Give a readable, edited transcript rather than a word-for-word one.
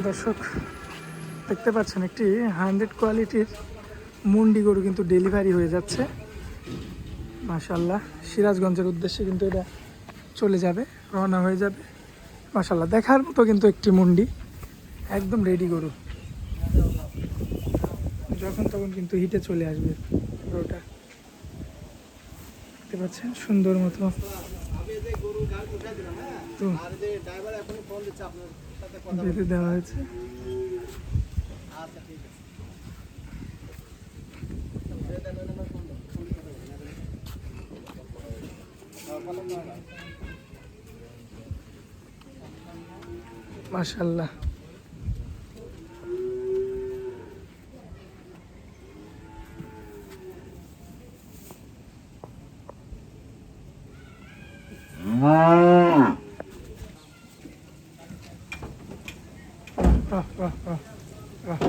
দর্শক দেখতে পাচ্ছেন একটি 100 কোয়ালিটির মুন্ডি গরু কিন্তু ডেলিভারি হয়ে যাচ্ছে মাশাআল্লাহ। সিরাজগঞ্জের উদ্দেশ্যে কিন্তু এটা চলে যাবে, রওনা হয়ে যাবে মাশাআল্লাহ। দেখার মতো কিন্তু একটি মুন্ডি, একদম রেডি গরু, যখন তখন কিন্তু হিটে চলে আসবে গরুটা। দেখতে পাচ্ছেন সুন্দর মতো তো বেঁধে দেওয়া হয়েছে। মাশাআল্লাহ। বাহ বাহ বাহ বাহ।